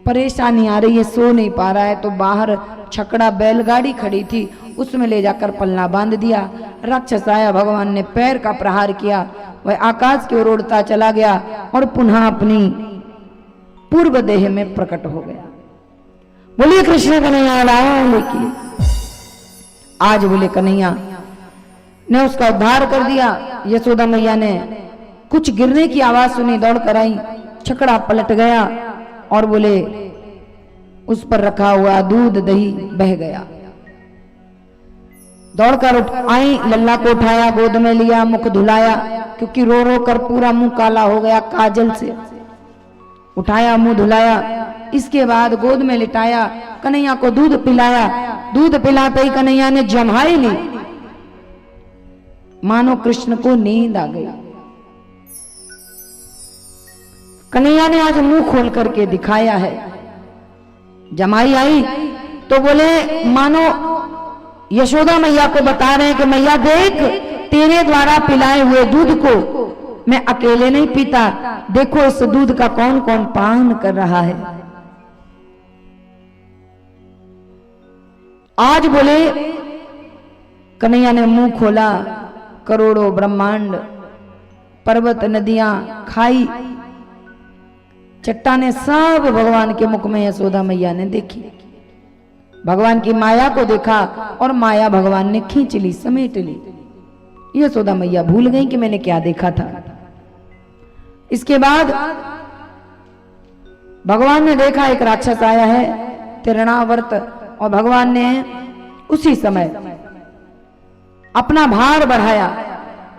परेशानी आ रही है, सो नहीं पा रहा है। तो बाहर छकड़ा बैलगाड़ी खड़ी थी, उसमें ले जाकर पलना बांध दिया। राक्षस आया, भगवान ने पैर का प्रहार किया, वह आकाश की ओर उड़ता चला गया और पुनः अपनी पूर्व देह में प्रकट हो गया। बोलिए कृष्ण कन्हैया लाल की। आज बोले कन्हैया ने उसका उद्धार कर दिया। यशोदा मैया ने कुछ गिरने की आवाज सुनी, दौड़ कर आई, छकड़ा पलट गया और बोले उस पर रखा हुआ दूध दही बह गया। दौड़कर आई, लल्ला को उठाया, गोद में लिया, मुख धुलाया, क्योंकि रो रो कर पूरा मुंह काला हो गया काजल से। उठाया, मुंह धुलाया, इसके बाद गोद में लिटाया, कन्हैया को दूध पिलाया। दूध पिलाते ही कन्हैया ने जम्हाई ली, मानो कृष्ण को नींद आ गई। कन्हैया ने आज मुंह खोल करके दिखाया है। जमाई आई तो बोले मानो यशोदा मैया को बता रहे हैं कि मैया देख, तेरे द्वारा पिलाए हुए दूध को मैं अकेले नहीं पीता, देखो इस दूध का कौन कौन पान कर रहा है। आज बोले कन्हैया ने मुंह खोला, करोड़ों ब्रह्मांड, पर्वत, नदियां, खाई, चट्टाने सब भगवान के मुख में यशोदा मैया ने देखी। भगवान की माया को देखा और माया भगवान ने खींच ली, समेट ली। यशोदा मैया भूल गई कि मैंने क्या देखा था। इसके बाद भगवान ने देखा एक राक्षस आया है, तिरणावर्त, और भगवान ने उसी समय अपना भार बढ़ाया।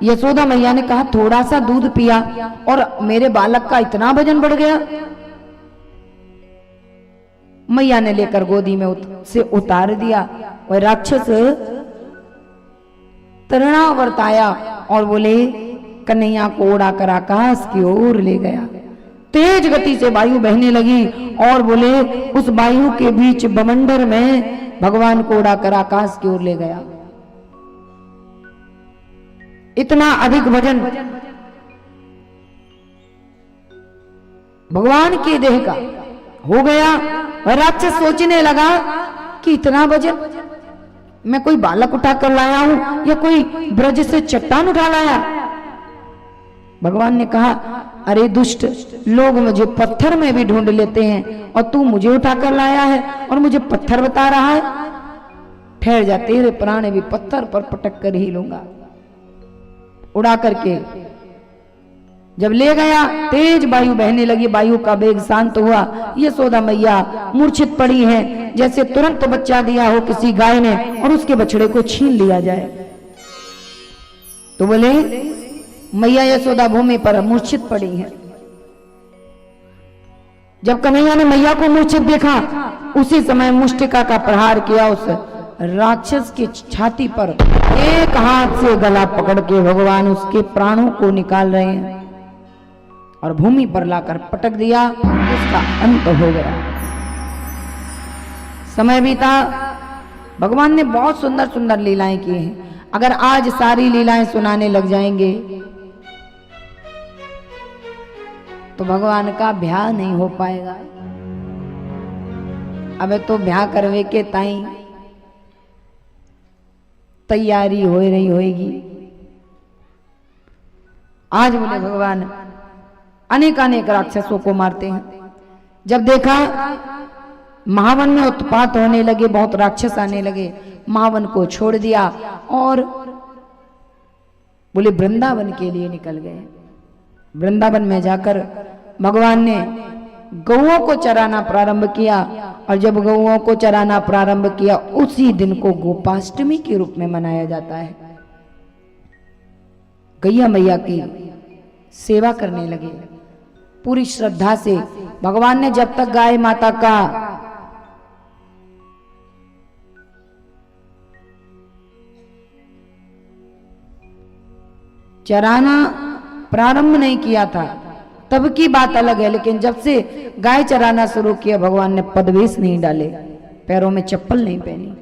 यशोदा मैया ने कहा थोड़ा सा दूध पिया और मेरे बालक का इतना वजन बढ़ गया। मैया ने लेकर गोदी में से उतार दिया। वह राक्षस तृणावर्त आया और बोले कन्हैया को उड़ाकर आकाश की ओर ले गया। तेज गति से वायु बहने लगी और बोले उस वायु के बीच बमंडर में भगवान को उड़ाकर आकाश की ओर ले गया। इतना अधिक वजन भगवान के देह का हो गया। वह राक्षस सोचने लगा कि इतना वजन मैं कोई बालक उठा कर लाया हूं या कोई ब्रज से चट्टान उठा लाया। भगवान ने कहा अरे दुष्ट, लोग मुझे पत्थर में भी ढूंढ लेते हैं और तू मुझे उठा कर लाया है और मुझे पत्थर बता रहा है। ठहर जा, तेरे प्राण भी पत्थर पर पटक कर ही लूंगा। उड़ा करके जब ले गया, तेज वायु बहने लगी, वायु का वेग शांत हुआ। यशोदा मैया मूर्छित पड़ी है, जैसे तुरंत बच्चा दिया हो किसी गाय ने और उसके बछड़े को छीन लिया जाए। तो बोले मैया यशोदा भूमि पर मूर्छित पड़ी है। जब कन्हैया ने मैया को मूर्छित देखा, उसी समय मुष्टिका का प्रहार किया। उस राक्षस की छाती पर एक हाथ से गला पकड़ के भगवान उसके प्राणों को निकाल रहे हैं और भूमि पर लाकर पटक दिया। उसका अंत हो गया। समय बीता, भगवान ने बहुत सुंदर सुंदर लीलाएं की हैं। अगर आज सारी लीलाएं सुनाने लग जाएंगे तो भगवान का ब्याह नहीं हो पाएगा। अब तो ब्याह करवे के ताई तैयारी हो रही होगी। आज बोले भगवान अनेक अनेक राक्षसों को मारते हैं। जब देखा महावन में उत्पात होने लगे, बहुत राक्षस आने लगे, महावन को छोड़ दिया और बोले वृंदावन के लिए निकल गए। वृंदावन में जाकर भगवान ने गौओं को चराना प्रारंभ किया और जब गौओं को चराना प्रारंभ किया, उसी दिन को गोपाष्टमी के रूप में मनाया जाता है। गैया मैया की सेवा करने लगे पूरी श्रद्धा से। भगवान ने जब तक गाय माता का चराना प्रारंभ नहीं किया था तब की बात अलग है, लेकिन जब से गाय चराना शुरू किया भगवान ने पदवेश नहीं डाले, पैरों में चप्पल नहीं पहनी,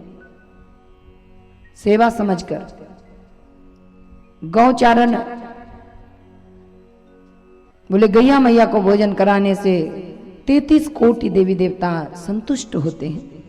सेवा समझकर गौचारण। बोले गैया मैया को भोजन कराने से 33 कोटि देवी देवता संतुष्ट होते हैं।